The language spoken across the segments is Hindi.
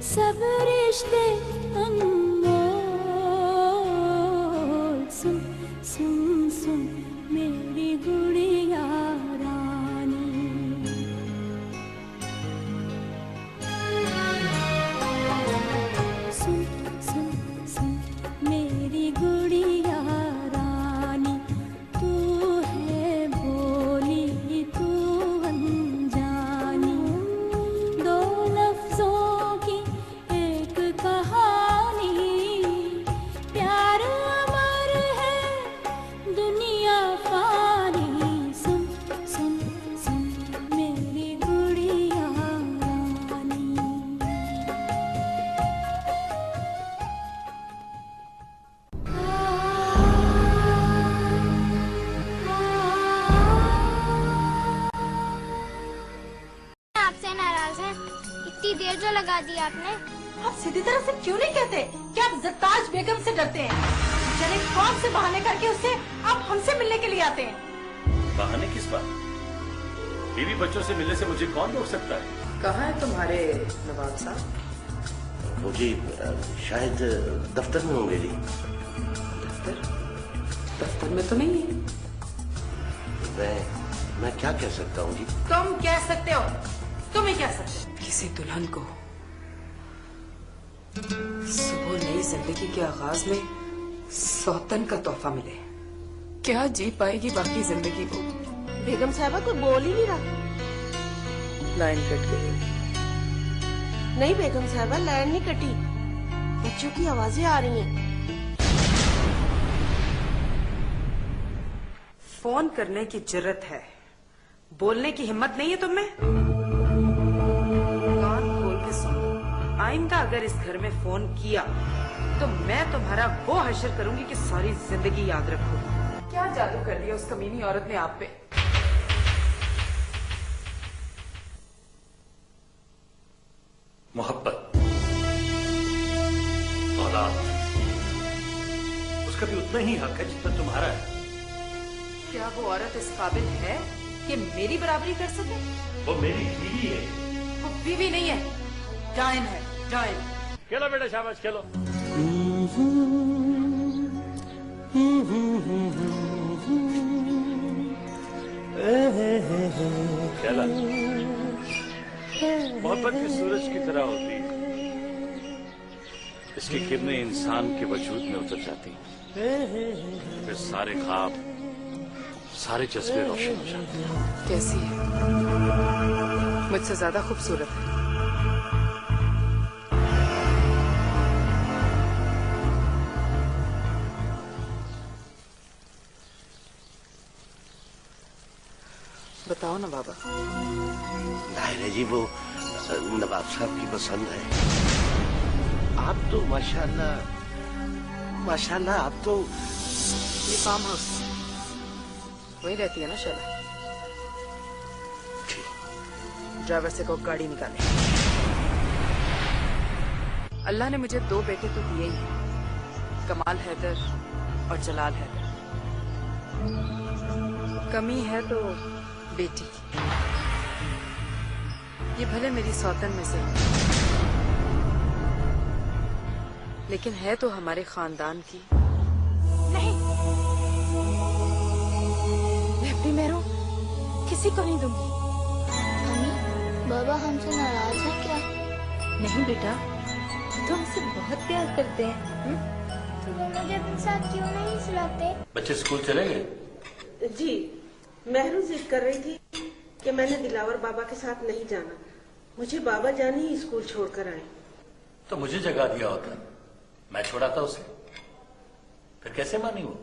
सब रिश्ते अनमोल। सुन सुन सुन मेरी गुड़िया रानी। सुन सुन सुन मेरी गुड़िया रानी। तू है भोली तू अनजानी। दो लफ्जों की एक कहानी। प्यार अमर है दुनिया फानी। सुन सुन सुन मेरी गुड़िया रानी। आपसे नाराज हैं। इतनी देर जो लगा दी आपने। आप सीधी तरह से क्यों नहीं कहते कि आप ज़रताज बेगम से डरते हैं? चले कौन से बहाने करके उससे आप हमसे मिलने के लिए आते हैं? बहाने किस बात? बीवी बच्चों से मिलने से मुझे कौन रोक सकता है? कहाँ है तुम्हारे नवाब साहब? वो जी शायद दफ्तर में होंगे जी। दफ्तर? दफ्तर में तो नहीं है। मैं क्या कह सकता हूँ जी? तुम कह सकते हो, तुम ही कह सकते हो। किसी दुल्हन को सुबह नई जिंदगी के आगाज में सौतन का तोहफा मिले, क्या जी पाएगी बाकी जिंदगी को? बेगम साहबा कोई बोल ही नहीं रहा। लाइन कट गई। नहीं बेगम साहबा, लाइन नहीं कटी, बच्चों की आवाजें आ रही हैं। फोन करने की जरूरत है, बोलने की हिम्मत नहीं है तुम में? कान खोल के सुनो, आइंदा अगर इस घर में फोन किया तो मैं तुम्हारा वो हश्र करूंगी कि सारी जिंदगी याद रखोगी। क्या जादू कर दिया उस कमीनी औरत ने आप पे? मोहब्बत, औलाद, उसका भी उतना ही हक है जितना तुम्हारा है। क्या वो औरत इस काबिल है कि मेरी बराबरी कर सके? वो मेरी बीवी है। वो बीवी नहीं है, डायन है, डायन। खेलो बेटा, शाबाश खेलो। खेला। मोहब्बत भी सूरज की तरह होती है, इसकी किरणें इंसान के वजूद में उतर जाती हैं, फिर सारे ख्वाब, सारे जज्बे रोशन हो जाते हैं। कैसी है? मुझसे ज्यादा खूबसूरत है। बताओ ना बाबा। जाहिर है जी वो नवाब साहब की पसंद है। आप तो माशाल्लाह माशाल्लाह, आप तो ये फार्म हाउस वही रहती है ना शैला? ड्राइवर से को गाड़ी निकाले। अल्लाह ने मुझे 2 बेटे तो दिए ही हैं, कमाल हैदर और जलाल हैदर। कमी है तो बेटी की। ये भले मेरी सौतन में से, लेकिन है तो हमारे खानदान की। नहीं, मैं अपनी मेहरों किसी को नहीं दूंगी। मम्मी, बाबा हमसे नाराज है क्या? नहीं बेटा, तो हमसे बहुत प्यार करते हैं। तो वो मुझे अपने साथ क्यों नहीं सुलाते? बच्चे स्कूल चलेंगे? जी, मेहरू जिद कर रही थी कि मैंने दिलावर बाबा के साथ नहीं जाना, मुझे बाबा जान ही स्कूल छोड़कर आए। तो मुझे जगा दिया होता, मैं छोड़ाता उसे, फिर कैसे मानी वो?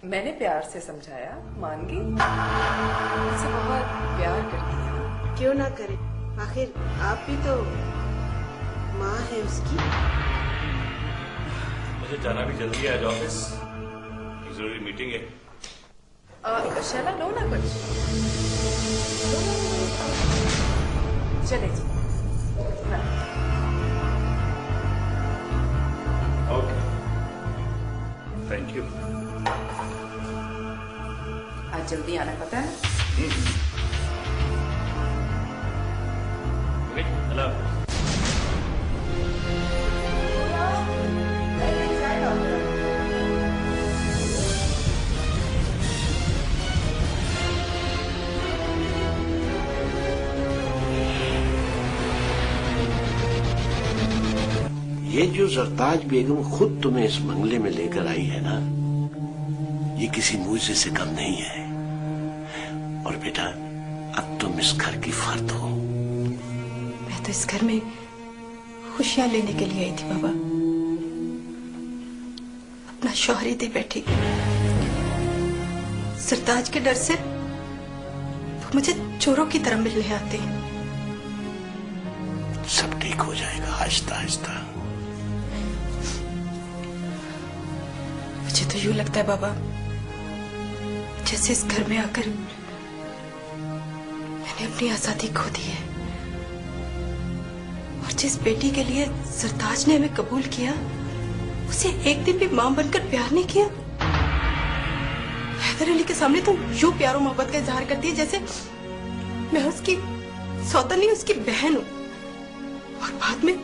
मैंने प्यार से समझाया, मान गई। मुझसे बहुत प्यार करती है। क्यों ना करे, आखिर आप भी तो माँ है उसकी। मुझे जाना भी जल्दी है आज ऑफिस, जरूरी मीटिंग है। शैला लो ना कुछ। चले जी। Okay, thank you. आज जल्दी आना पता है? अल्लाह हाफ़िज़। ये जो सरताज बेगम खुद तुम्हें इस बंगले में लेकर आई है ना, ये किसी मूजिजे से कम नहीं है। और बेटा, अब तुम इस घर की फर्द हो। मैं तो इस घर में खुशियां लेने के लिए आई थी बाबा, अपना शौहरी दे बैठी। सरताज के डर से वो मुझे चोरों की तरह मिलने आते हैं। सब ठीक हो जाएगा आहिस्ता आहिस्ता। मुझे तो यूं लगता है बाबा, जैसे इस घर में आकर मैंने अपनी आजादी खो दी है। और जिस बेटी के लिए सरताज ने हमें कबूल किया, उसे एक दिन भी मां बनकर प्यार नहीं किया। हैदर अली के सामने तो यूं प्यार और मोहब्बत का इजहार करती है जैसे मैं उसकी सौतन नहीं, उसकी बहन हूं। और बाद में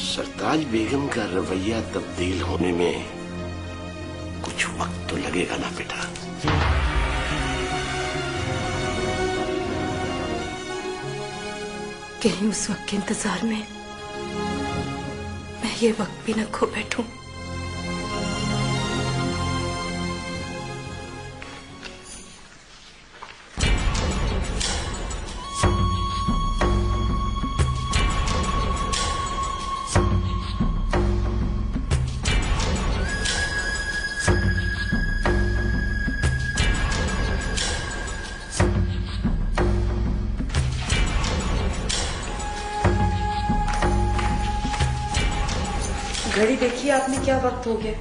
सरताज बेगम का रवैया तब्दील होने में कुछ वक्त तो लगेगा ना बेटा। कहीं उस वक्त के इंतजार में मैं ये वक्त भी न खो बैठूं। घड़ी देखिए आपने, क्या वक्त हो गया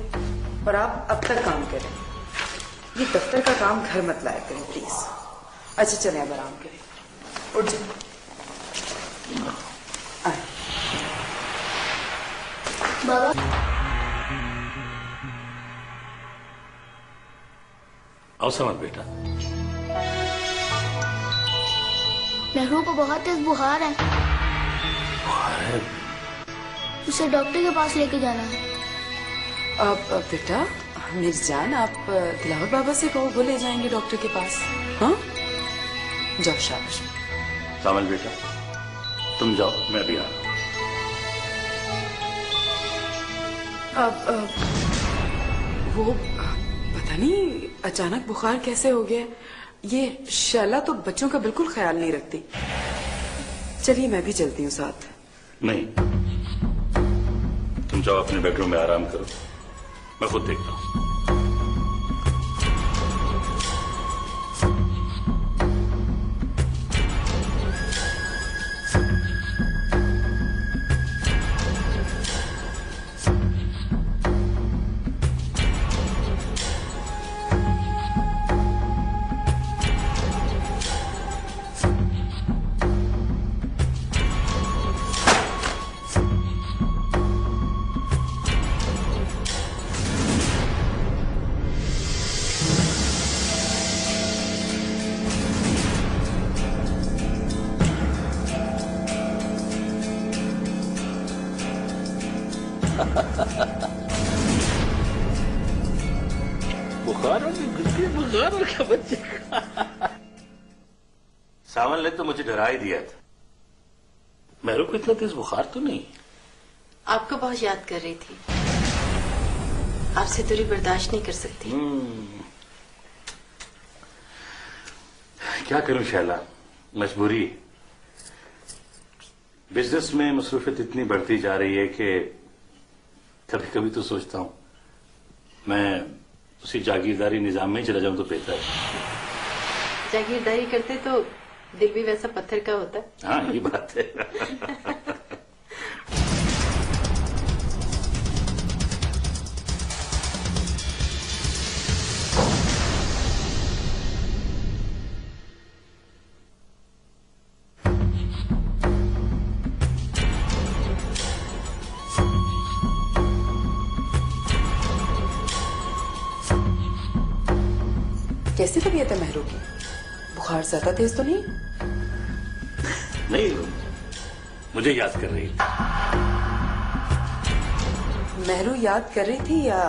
और आप अब तक काम करें। ये दफ्तर का काम घर मत लाया करें प्लीज। अच्छा चले अब आराम करें, उठ जाए। बाबा आओ समझ बेटा। नेहरू को बहुत तेज बुखार है, बुखार है? उसे डॉक्टर के पास लेके जाना है। अब बेटा मेरी जान, आप दिलावर बाबा से कहो, वो ले जाएंगे डॉक्टर के पास। हाँ जाओ, शाबाश। सामल बेटा तुम जाओ, मैं भी आ रहा हूं। अब वो पता नहीं अचानक बुखार कैसे हो गया। ये शैला तो बच्चों का बिल्कुल ख्याल नहीं रखती। चलिए मैं भी चलती हूँ साथ। नहीं, तुम जाओ अपने बेडरूम में आराम करो, मैं खुद देखता हूं। बुखार और क्या बच्चे सावन ने तो मुझे डरा ही दिया था। मेरे को इतना तेज बुखार तो नहीं। आपको बहुत याद कर रही थी, आपसे दूरी बर्दाश्त नहीं कर सकती। क्या करूं शैला, मजबूरी। बिजनेस में मसरूफियत इतनी बढ़ती जा रही है कि कभी कभी तो सोचता हूं मैं उसी जागीरदारी निजाम में ही चला जाऊं तो बेहतर है। जागीरदारी करते तो दिल भी वैसा पत्थर का होता। हाँ ये बात है। कैसी तबीयत है मेहरू की? बुखार ज्यादा तेज तो नहीं? नहीं, मुझे याद कर रही थी। मेहरू याद कर रही थी या?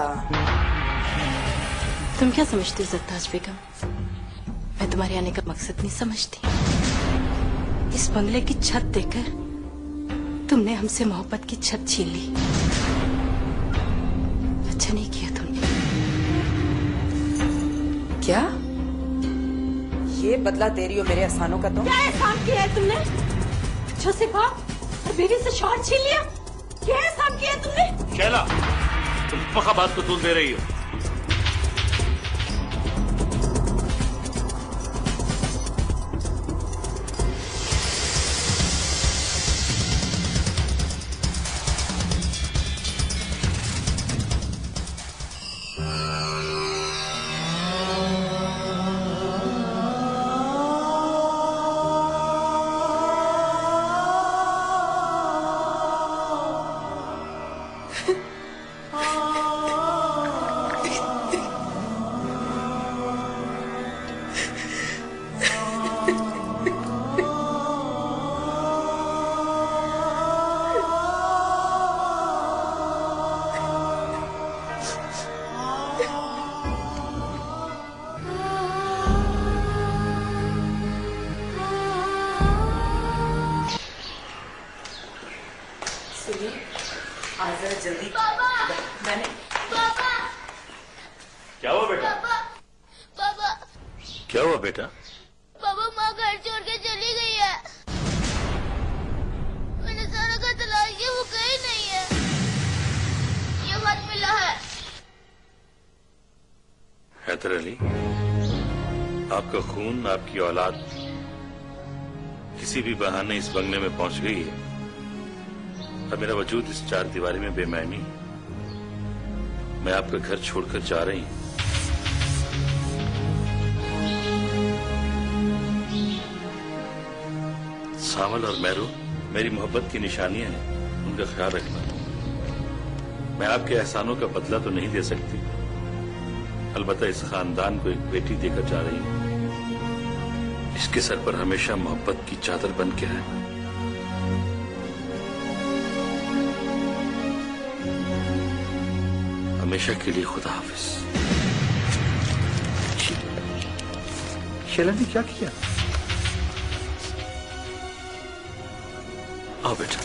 तुम क्या समझती हो सरताज बेगम? मैं तुम्हारे आने का मकसद नहीं समझती। इस बंगले की छत देखकर तुमने हमसे मोहब्बत की छत छीन ली। अच्छा नहीं किया तुमने। क्या ये बदला दे रही हो मेरे एहसानों का? तुम क्या एहसान किया है तुमने? जोसेफा और बीवी से शौहर छीन लिया। क्या एहसान किया है तुमने? शैला, तुम पक्का बात को तूल दे रही हो। आज जरा जल्दी। मैंने क्या हुआ बेटा? पापा क्या हुआ बेटा? पापा माँ घर छोड़ के चली गई है। मैंने सारा घर तलाश किया, वो कहीं नहीं है। ये खत मिला है। हैदर अली, आपका खून, आपकी औलाद किसी भी बहाने इस बंगले में पहुंच गई है और मेरा वजूद इस चार दीवारी में बेमायनी। मैं आपका घर छोड़कर जा रही हूं। सावल और मैरू मेरी मोहब्बत की निशानियां हैं, उनका ख्याल रखना। मैं आपके एहसानों का बदला तो नहीं दे सकती, अलबत्ता इस खानदान को एक बेटी देकर जा रही हूं। इसके सर पर हमेशा मोहब्बत की चादर बन के है। हमेशा के लिए खुदा हाफिज। शैला ने क्या किया? आओ बेटा।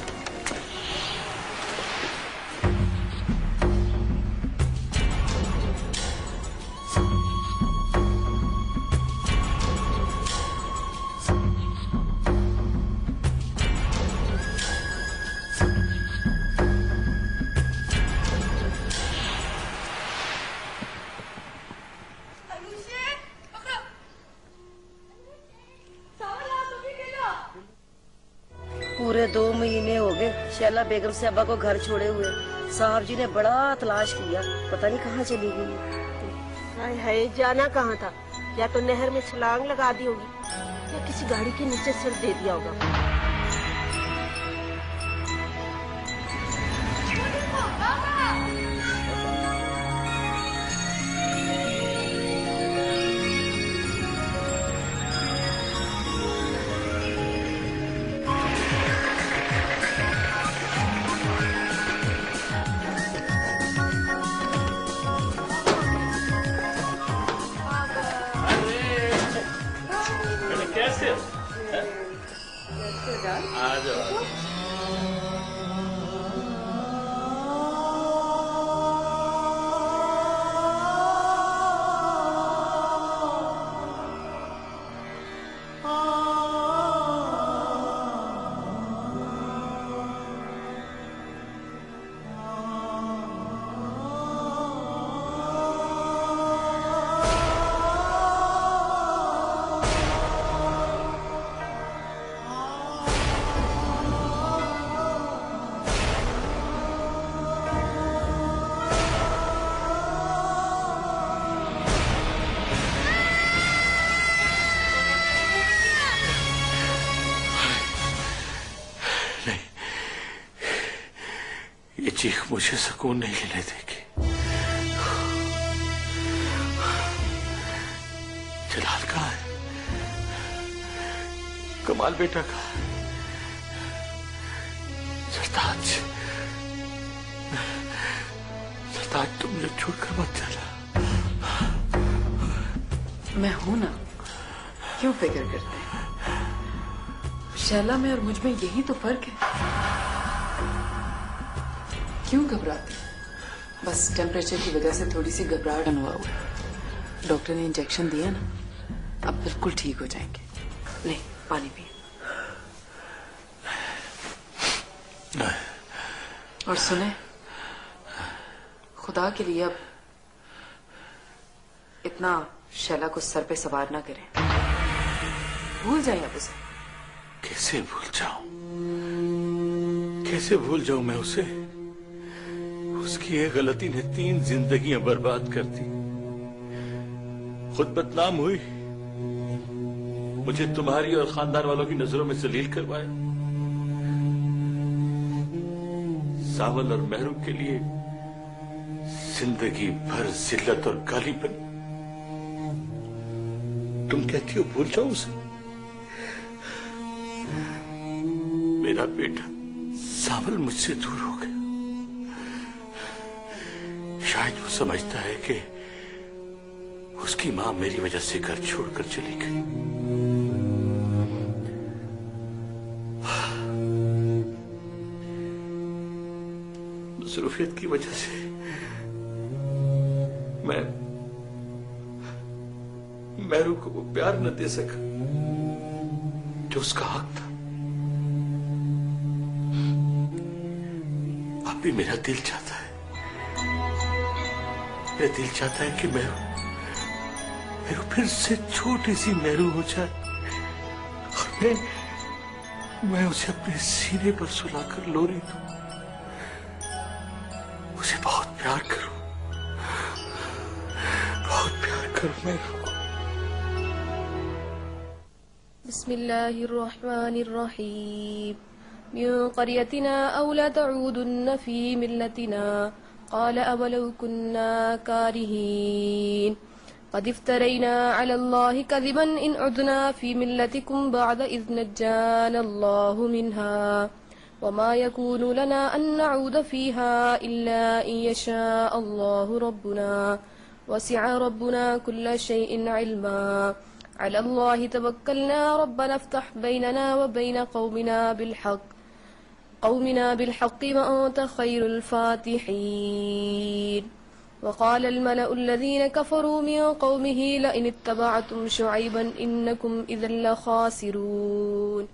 पूरे 2 महीने हो गए शैला बेगम से अब्बा को घर छोड़े हुए। साहब जी ने बड़ा तलाश किया, पता नहीं कहाँ चली गई। हाय हाय, जाना कहाँ था? या तो नहर में छलांग लगा दी होगी या किसी गाड़ी के नीचे सिर दे दिया होगा। कैसे? आ जाओ। ये चीख मुझे सुकून नहीं लेने देगी। जलाल कहाँ है? कमाल बेटा कहाँ है? सरताज, सरताज तुम मुझे छोड़कर मत जाना। मैं हूं ना, क्यों फिक्र करते हैं? शैला में और मुझ में यही तो फर्क है। क्यों घबराती? बस टेम्परेचर की वजह से थोड़ी सी घबराहट हुआ हुआ। डॉक्टर ने इंजेक्शन दिया ना, अब बिल्कुल ठीक हो जाएंगे। ले पानी पी। और सुने, खुदा के लिए अब इतना शैला को सर पे सवार ना करें। भूल जाए अब उसे। कैसे भूल जाऊं? कैसे भूल जाऊं मैं उसे? उसकी एक गलती ने 3 जिंदगियां बर्बाद कर दी। खुद बदनाम हुई, मुझे तुम्हारी और खानदान वालों की नजरों में जलील करवाया। सावल और महरू के लिए जिंदगी भर जिल्लत और गाली बनी। तुम कहती हो भूल जाओ उसे? मेरा बेटा सावल मुझसे दूर हो गया। शायद वो समझता है कि उसकी मां मेरी वजह से घर छोड़कर चली गई। मसरूफियत की वजह से मैं महरू को वो प्यार न दे सका जो उसका हक था। अब भी मेरा दिल चाहता है, मेरा दिल चाहता है कि महरू फिर से छोटी सी महरू हो जाए और मैं उसे अपने सीने पर सुलाकर लोरी दूं, उसे बहुत प्यार करूं, बहुत प्यार करूं महरू को। बिस्मिल्लाहिर्रहमानिर्रहीम। मिन क़रियतिना औ ला तऊदुन्न फी मिल्लतिना क़ाल अवलौ कुन्ना कारिहीन क़द इफ्तरैना अलल्लाहि कज़िबन इन उदना फी मिल्लतिकुम बअद इज़ नज्जाना अल्लाहु मिन्हा वमा यकूनु लना अन नऊद फीहा इल्ला इन यशा अल्लाहु रब्बुना वसिअ रब्बुना कुल्ल शैइन इल्मा अलल्लाहि तवक्कलना रब्बना इफ्तह बैनना व बैन कौमिना बिलहक़्क़ि व अंत खैरुल फातिहीन। वक़ाल अल-मलअु अल्लज़ीन कफ़रू मिन क़ौमिही लइन इत्तबअतुम शुअयबन इन्नकुम इज़न लख़ासिरून।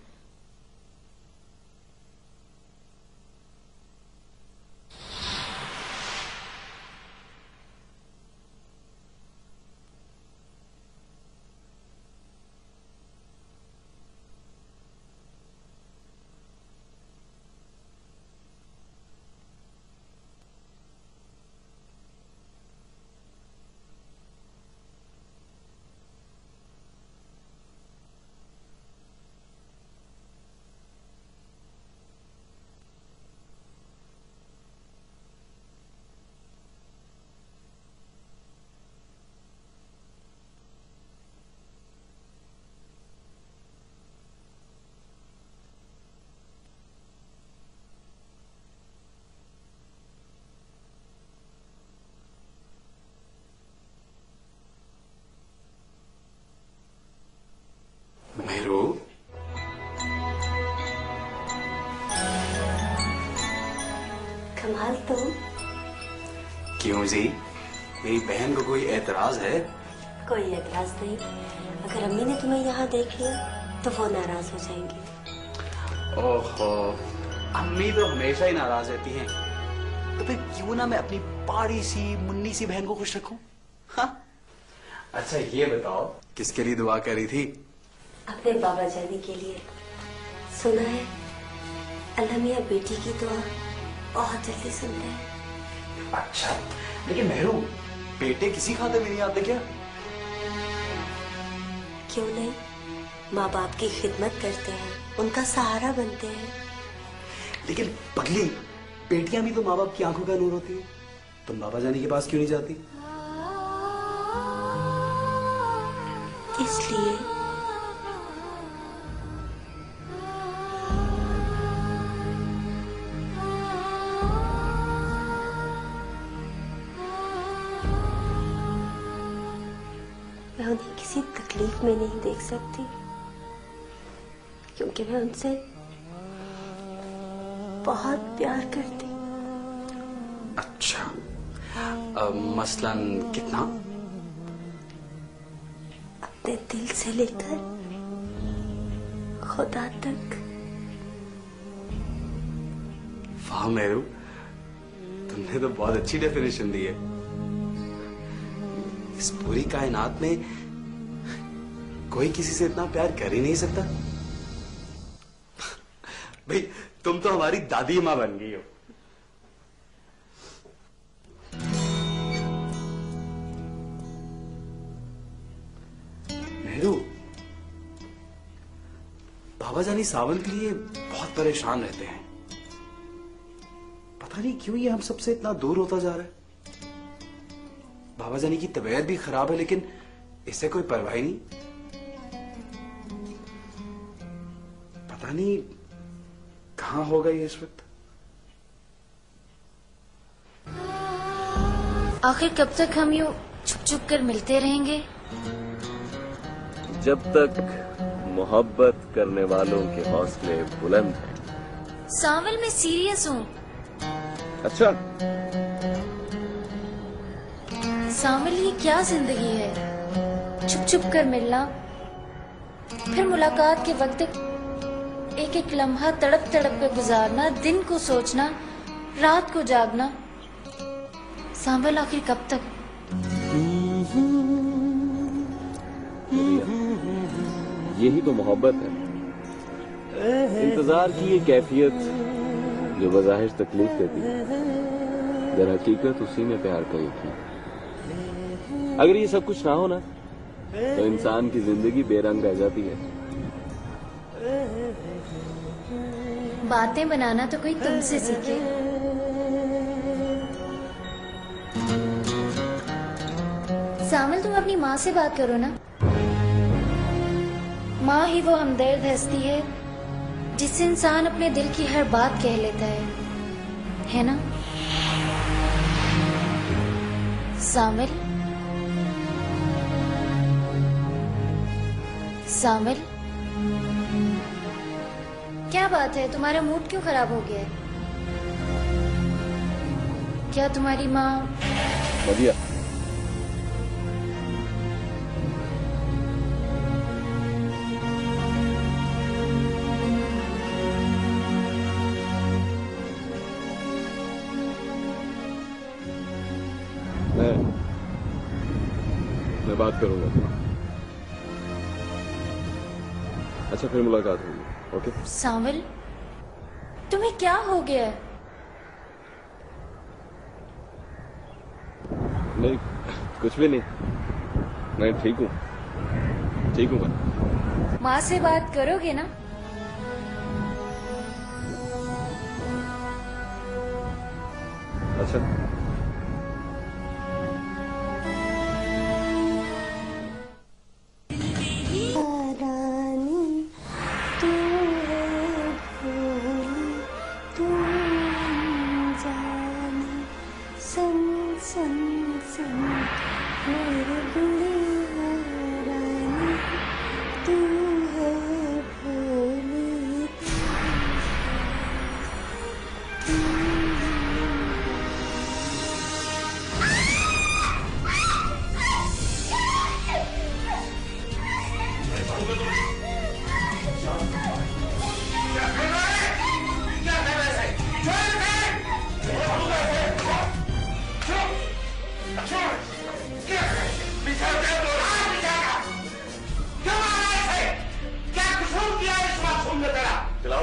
महरू, कमाल तुम। क्यों जी, मेरी बहन को कोई एतराज है? कोई एतराज नहीं। अगर अम्मी ने तुम्हें यहाँ देख लिया तो वो नाराज हो जाएंगी। ओहो, अम्मी तो हमेशा ही नाराज रहती हैं। तो फिर क्यों ना मैं अपनी पाड़ी सी मुन्नी सी बहन को खुश रखूं? हाँ? अच्छा ये बताओ, किसके लिए दुआ करी थी? अपने बाबा जाने के लिए। सुना है अल्लाह मियां बेटी की दुआ बहुत जल्दी सुनते हैं। अच्छा, लेकिन महरू, बेटे किसी खाते में नहीं आते क्या? क्यों नहीं, माँ बाप की खिदमत करते हैं, उनका सहारा बनते हैं। लेकिन पगली, बेटियां भी तो माँ बाप की आंखों का नूर होती है। तुम बाबा जाने के पास क्यों नहीं जाती? इसलिए मैं उन्हें किसी तकलीफ में नहीं देख सकती, क्योंकि मैं उनसे बहुत प्यार करती। अच्छा, मसलन कितना? अपने दिल से लेकर खुदा तक। वाह मेरू, तुमने तो बहुत अच्छी डेफिनेशन दी है। इस पूरी कायनात में कोई किसी से इतना प्यार कर ही नहीं सकता। भाई तुम तो हमारी दादी माँ बन गई हो। मेरू, बाबा जानी सावन के लिए बहुत परेशान रहते हैं। पता नहीं क्यों ये हम सबसे इतना दूर होता जा रहा है। बाबा जानी की तबीयत भी खराब है लेकिन इसे कोई परवाह ही नहीं। पता नहीं कहां होगा ये इस वक्त। आखिर कब तक हम यूं छुप छुप कर मिलते रहेंगे? जब तक मोहब्बत करने वालों के हौसले बुलंद हैं। सावल मैं सीरियस हूँ। अच्छा, सावल ये क्या जिंदगी है? छुप छुप कर मिलना, फिर मुलाकात के वक्त एक एक लम्हा तड़प तड़प कर गुजारना, दिन को सोचना, रात को जागना। सावल आखिर कब तक? यही तो मोहब्बत है। इंतजार की ये कैफियत जो बज़ाहिर तकलीफ देती है, दर हकीकत उसी में प्यार करी थी। अगर ये सब कुछ ना हो ना, तो इंसान की जिंदगी बेरंग रह जाती है। बातें बनाना तो कोई तुमसे सीखे। सावल तुम अपनी माँ से बात करो ना। माँ ही वो हमदर्द हस्ती है जिससे इंसान अपने दिल की हर बात कह लेता है ना? सावल, सावल, क्या बात है? तुम्हारा मूड क्यों खराब हो गया है? क्या तुम्हारी माँ? बढ़िया। मैं बात करूंगा। अच्छा, फिर मुलाकात होगी। ओके? सावल, तुम्हें क्या हो गया है? नहीं, कुछ भी नहीं। मैं ठीक हूँ, ठीक हूँ मैं। माँ से बात करोगे ना? अच्छा,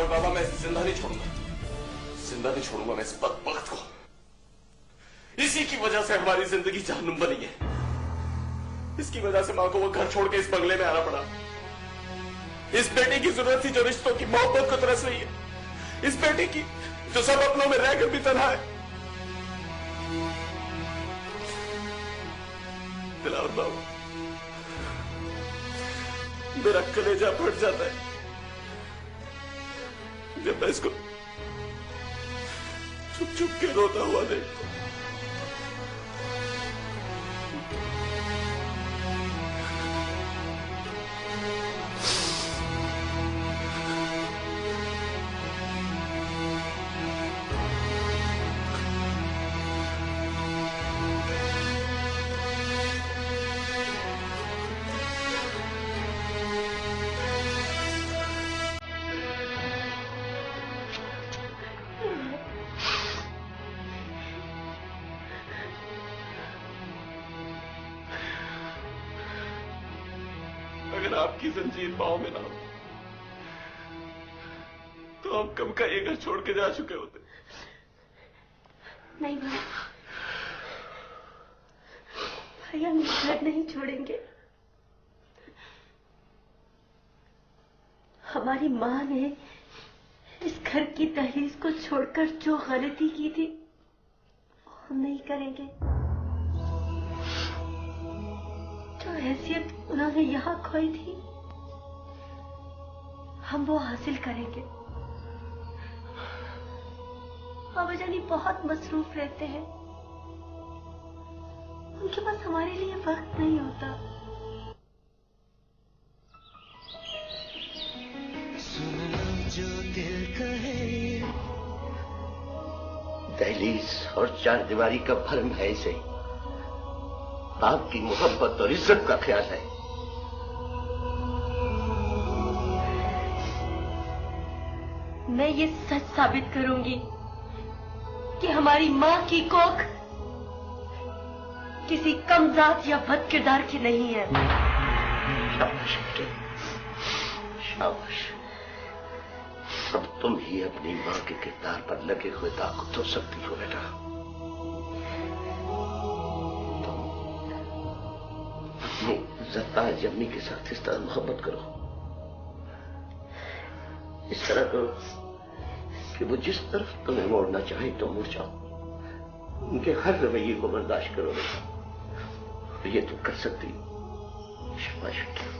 बाबा, मैं जिंदा नहीं छोड़ूंगा, जिंदा नहीं छोड़ूंगा मैं इस बदबख्त को। इसी की वजह से हमारी जिंदगी जहन्नुम बनी है। इसकी वजह से माँ को वो घर छोड़ के इस बंगले में आना पड़ा। इस बेटे की जरूरत थी जो रिश्तों की मोहब्बत को तरस रही है। इस बेटे की जो सब अपनों में रहकर भी तन्हा है। दिलावर बाबू, मेरा कलेजा फट जाता है जब मैं इसको चुप चुप के रोता हुआ देखता हूं। आपकी जंजीर पांव में ना हो तो हम कब का ये घर छोड़ के जा चुके होते। नहीं भाई, भाई हम घर नहीं छोड़ेंगे। हमारी माँ ने इस घर की दहलीज को छोड़कर जो गलती की थी वो हम नहीं करेंगे। जो हैसियत उन्होंने यहाँ खोई थी हम वो हासिल करेंगे। बाबा जानी बहुत मसरूफ रहते हैं, उनके पास हमारे लिए वक्त नहीं होता। जो दिल कहे दहलीज और चार दीवारी का भरम है इसे, आपकी मोहब्बत और इज्जत का ख्याल है। मैं ये सच साबित करूंगी कि हमारी माँ की कोख किसी कम जात या बद किरदार की नहीं है। शाबाश बेटे, शाबाश। अब तुम ही अपनी माँ के किरदार पर लगे हुए दाग को धो सकती हो बेटा। तुम अपनी ज़रताज अम्मी के साथ इस तरह मोहब्बत करो, इस तरह करो कि वो जिस तरफ तुम्हें मोड़ना चाहे तो मुड़ जाओ। उनके हर रवैये को बर्दाश्त करो बेटा, ये तुम कर सकती हो। शाबाश बेटा।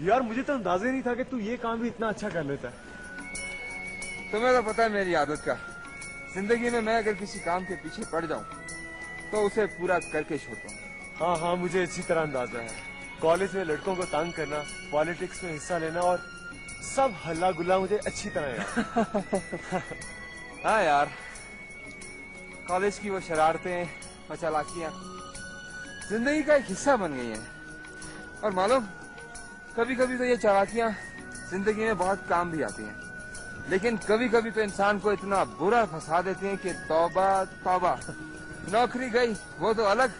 यार मुझे तो अंदाजा ही नहीं था कि तू ये काम भी इतना अच्छा कर लेता है। तुम्हें तो पता है मेरी आदत का, जिंदगी में मैं अगर किसी काम के पीछे पड़ जाऊं तो उसे पूरा करके छोड़ता हूँ। हाँ हाँ, मुझे अच्छी तरह अंदाजा है। कॉलेज में लड़कों को तंग करना, पॉलिटिक्स में हिस्सा लेना और सब हल्ला गुल्ला मुझे अच्छी तरह है। हाँ यार, कॉलेज की वो शरारतें और चालाकियां जिंदगी का एक हिस्सा बन गई हैं। और मालूम, कभी कभी तो ये चालाकियां जिंदगी में बहुत काम भी आती हैं, लेकिन कभी कभी तो इंसान को इतना बुरा फंसा देती हैं कि तौबा तौबा। नौकरी गई वो तो अलग,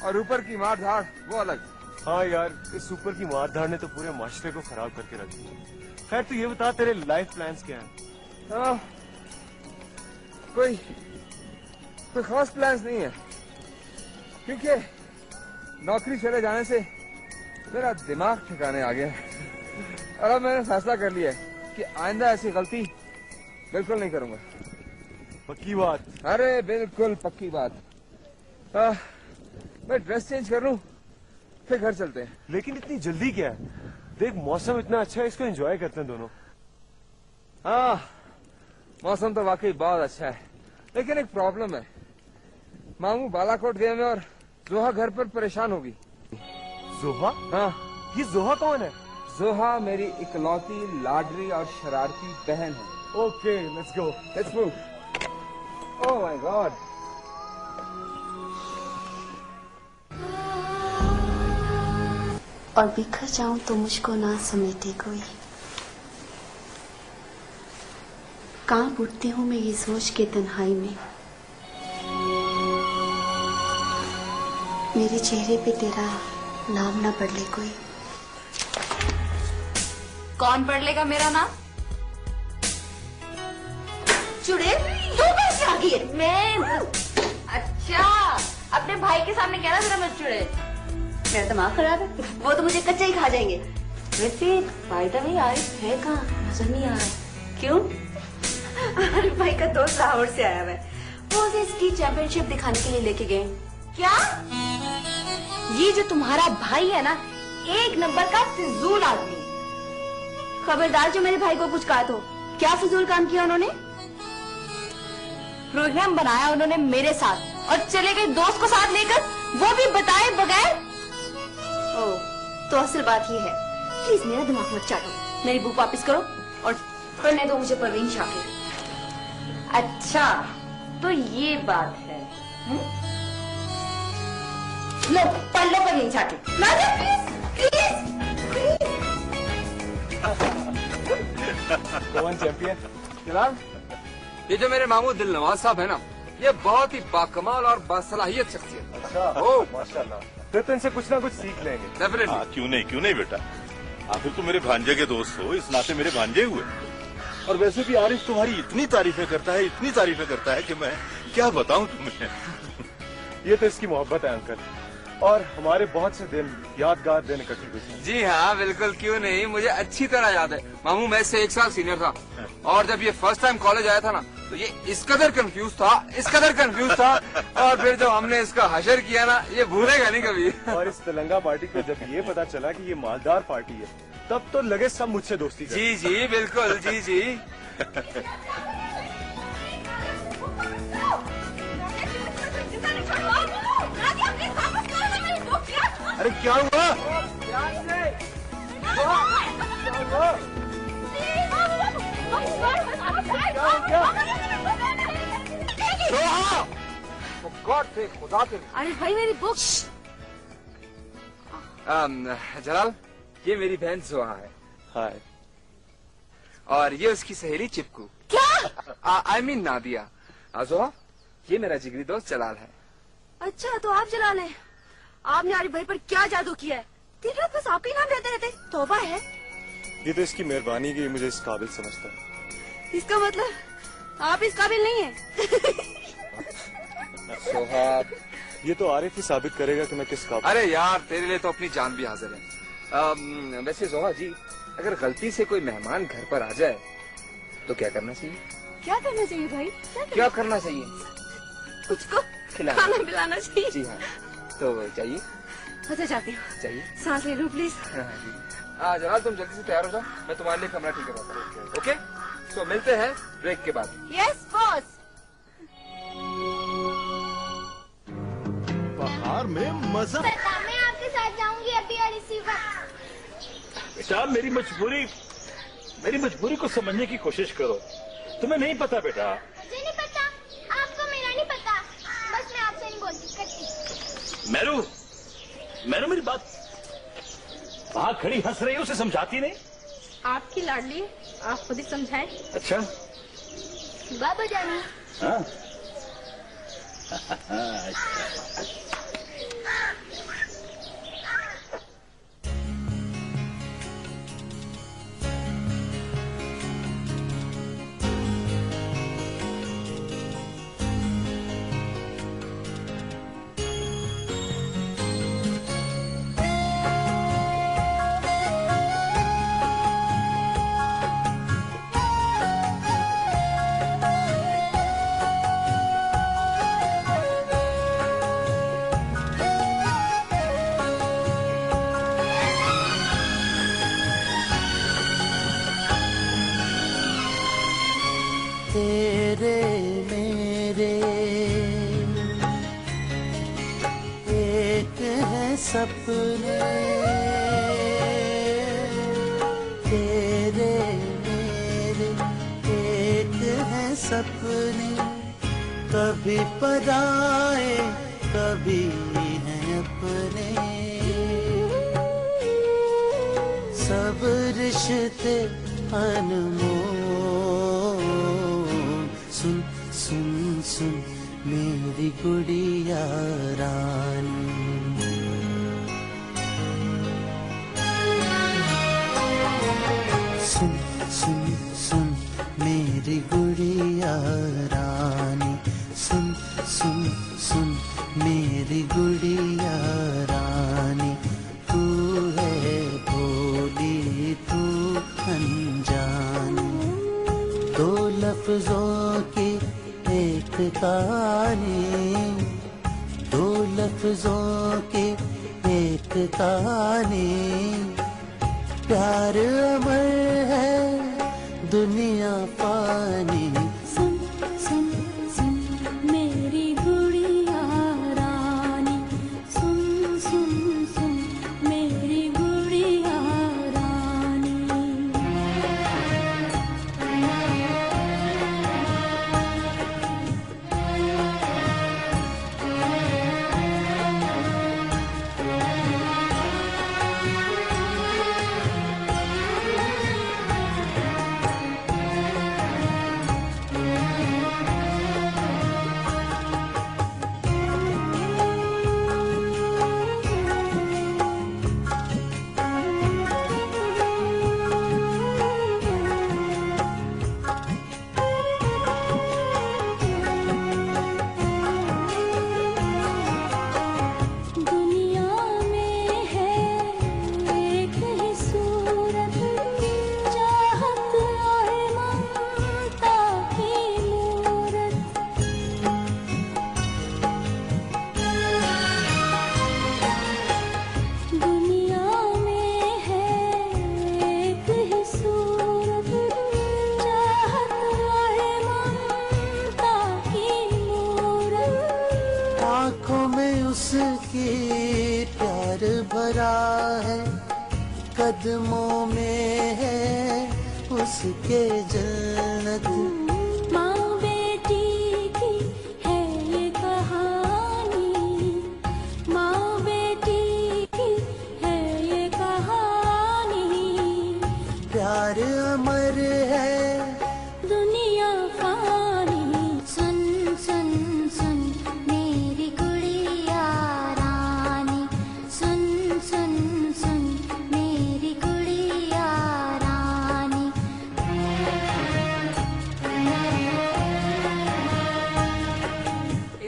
और ऊपर की मार धाड़ वो अलग। हाँ यार, इस ऊपर की मार धाड़ ने तो पूरे माशरे को खराब करके रख दिया। खैर तू ये बता, तेरे लाइफ प्लान्स क्या हैं? कोई खास प्लान्स नहीं है, क्योंकि नौकरी चले जाने से मेरा दिमाग ठिकाने आ गया और अब मैंने फैसला कर लिया है कि आइंदा ऐसी गलती बिल्कुल नहीं करूंगा। पक्की बात? अरे बिल्कुल पक्की बात। मैं ड्रेस चेंज कर लूं, फिर घर चलते हैं। लेकिन इतनी जल्दी क्या है? देख मौसम इतना अच्छा है, इसको एंजॉय करते हैं दोनों। हाँ, मौसम तो वाकई बहुत अच्छा है, लेकिन एक प्रॉब्लम है। मामू बालाकोट गए हैं और जोहा घर पर परेशान होगी। जोहा? हाँ। ये जोहा कौन है? जोहा मेरी इकलौती लाडली और शरारती बहन है। Okay, let's go, let's move. Oh my God. और बिखर जाऊं तो मुझको ना समेटे कोई। कांप उठती हूँ मैं ये सोच के तन्हाई में, मेरे चेहरे पे तेरा नाम ना पढ़ ले कोई। कौन पढ़ लेगा मेरा नाम? चुड़ैल, तू कैसे आ गई? मैं अच्छा, अपने भाई के सामने कह रहा मेरा मत चुड़ैल। मेरा दिमाग खराब है, वो तो मुझे कच्चा ही खा जाएंगे। वैसे भाई तो भाई आरिफ है कहाँ, नजर नहीं आ रहा। क्यों? आरिफ भाई का दोस्त लाहौर से आया है, वो उसे स्की चैंपियनशिप दिखाने के लिए लेके गए। क्या? ये जो तुम्हारा भाई है ना, एक नंबर का फिजूल आदमी। खबरदार जो मेरे भाई को कुछ कहा तो। क्या फिजूल काम किया उन्होंने? प्रोग्राम बनाया उन्होंने मेरे साथ और चले गए दोस्त को साथ लेकर, वो भी बताए बगैर। ओह, तो असल बात ये है। प्लीज मेरा दिमाग मत चाटो, मेरी बुक वापस करो और पढ़ने दो मुझे परवीन शाकिर। अच्छा, तो ये बात है। लो पढ़ लो परवीन शाकिर। कौन चैंपियन? जनाब, ये जो मेरे मामू दिल नवाज साहब है ना, ये बहुत ही बाकमाल और बासलाहियत शख्सियत। अच्छा, ओह माशाल्लाह। फिर तो इनसे कुछ ना कुछ सीख लेंगे। डेफिनेटली। क्यों नहीं बेटा, आखिर तो मेरे भांजे के दोस्त हो, इस नाते मेरे भांजे हुए। और वैसे भी आरिफ तुम्हारी इतनी तारीफें करता है कि मैं क्या बताऊं तुम्हें। ये तो इसकी मोहब्बत है अंकल, और हमारे बहुत से दिन यादगार दिन इकट्ठे गुजरे। जी हाँ बिल्कुल, क्यों नहीं, मुझे अच्छी तरह याद है। मामू मैं इससे 1 साल सीनियर था, और जब ये फर्स्ट टाइम कॉलेज आया था ना, तो ये इस कदर कंफ्यूज था, और फिर जब हमने इसका हशर किया ना, ये भूलेगा नहीं कभी। और इस तेलंगा पार्टी को जब ये पता चला कि ये मालदार पार्टी है, तब तो लगे सब मुझसे दोस्ती करें। जी जी बिल्कुल, जी जी। अरे क्या हुआ? खुदा के। अरे भाई मेरी बुक। जलाल, ये मेरी बहन जोहा है। हाय। और ये उसकी सहेली चिपकू। क्या? I mean Nadia. जोहा, ये मेरा जिगरी दोस्त जलाल है। अच्छा, तो आप जलाल हैं। आपने आरिफ भाई पर क्या जादू किया है? दिन रात बस आप ही नाम लेते रहते। तौबा है। ये तो इसकी मेहरबानी की मुझे इस काबिल समझता है। इसका मतलब आप इस काबिल नहीं है। सोहा, ये तो आरिफ ही साबित करेगा कि मैं किस काबिल। अरे यार, तेरे लिए तो अपनी जान भी हाजिर है। वैसे जोहा जी, अगर गलती से कोई मेहमान घर पर आ जाए तो क्या करना चाहिए? क्या करना चाहिए भाई? क्या करना चाहिए? उसको खाना खिलाना चाहिए। जी हाँ, तो चाहिए। अच्छा, जाती हूँ। चाहिए। सांस ले लो प्लीज। जनाब, तुम जल्दी से तैयार हो जाओ, मैं तुम्हारे लिए कमरा ठीक करवाता हूँ। ओके, तो मिलते हैं ब्रेक के बाद। Yes boss. बाहर में मजा। मैं आपके साथ जाऊंगी अभी और इसी वक्त। बेटा, मेरी मजबूरी को समझने की कोशिश करो। तुम्हें नहीं पता बेटा? मुझे नहीं पता, आपको मेरा नहीं पता, बस मैं आपसे नहीं बोलती करती। मैरू मेरी बात, वहां खड़ी हंस रही है, उसे समझाती नहीं? आपकी लाडली, आप खुद ही समझाए। अच्छा बाबा जानी। हाँ। तेरे मेरे एक है सपने, तेरे मेरे एक है सपने, कभी पराए कभी हैं अपने, सब रिश्ते अनमोल। सुन सुन सुन मेरी गुड़िया रानी, सुन सुन सुन मेरी गुड़िया रानी, सुन सुन सुन मेरी गुड़िया रानी, तू है भोली तू अनजानी, दो लफ्जों की एक कहानी, दो लफ्जों की एक कहानी। प्यार अमर है दुनिया पानी। सुन सुन सुन मेरी गुड़िया रानी, सुन सुन सुन मेरी गुड़िया रानी। आँखों में उसकी प्यार भरा है, कदमों में है उसके जन्नत। माँ बेटी की है ये कहानी, माँ बेटी की है ये कहानी। प्यार अमर है दुनिया फानी। सुन सुन सुन मेरी गुड़िया रानी, सुन सुन सुन मेरी गुड़िया रानी।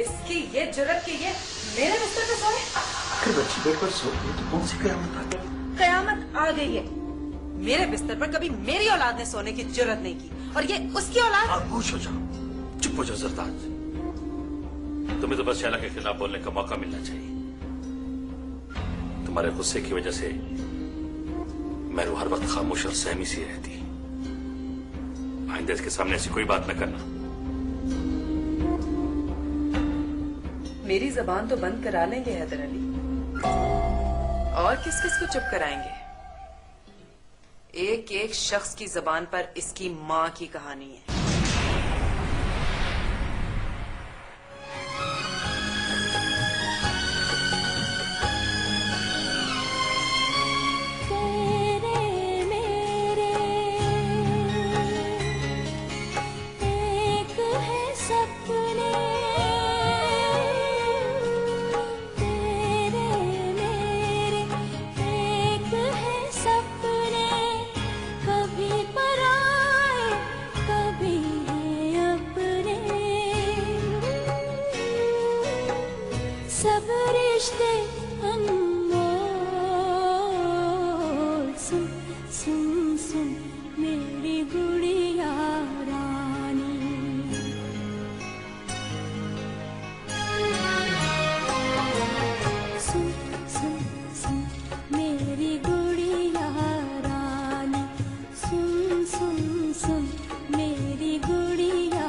इसकी ये जुर्रत की ये मेरे बिस्तर पे सोए। अगर बच्ची बेड पर सो गई तो कौन सी कयामत आ गई? कयामत आ गई है। मेरे बिस्तर पर कभी मेरी औलाद ने सोने की जुर्रत नहीं की, और ये उसकी औलाद। खामोश हो जाओ, चुप हो जाओ सरताज। तुम्हें तो बस शैला के खिलाफ बोलने का मौका मिलना चाहिए। तुम्हारे गुस्से की वजह से मैरू हर वक्त खामोश और सहमी सी रहती। आइंदा इसके सामने ऐसी कोई बात न करना। मेरी जबान तो बंद करा लेंगे हैदर अली, और किस किस को चुप कराएंगे? एक एक शख्स की जबान पर इसकी माँ की कहानी है। तेरे मेरे एक है सपने, तेरे मेरे एक है सपने। कभी पराए कभी है अपने, सब रिश्ते अनमोल। सुन सुन सुन मेरी गुड़िया रानी। सुन सुन सुन मेरी गुड़िया रानी, सुन सुन सुन मेरी गुड़िया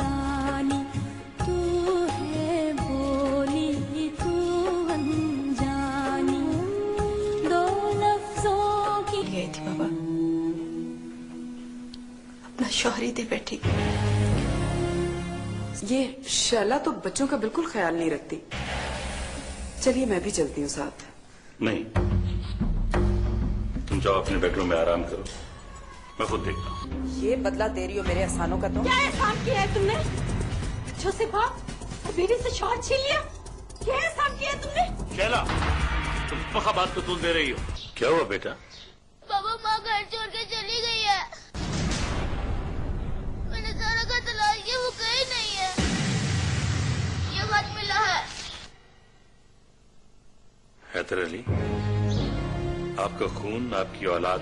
रानी। तू है बोली तू अनजानी, दो लफ्जों की। गई थी बाबा, अपना शौहरी दे बैठी। ये शैला तो बच्चों का बिल्कुल ख्याल नहीं रखती। चलिए मैं भी चलती हूँ साथ। नहीं, तुम जाओ अपने बेडरूम में आराम करो, मैं खुद देखता हूँ। ये बदला दे रही हो मेरे एहसानों का तुम? क्या एहसान किया है तुमने? जोसेफा, बीवी से शौहर छीन लिया, क्या एहसान किया है तुमने? शैला, तुम पक्का बात को तूल दे रही हो। क्या हुआ बेटा? पापा माँ घर छोड़ के चली गई है। मैंने सारा घर तलाश किया, वो कहीं नहीं है। ये खत मिला है। हैदर अली, आपका खून, आपकी औलाद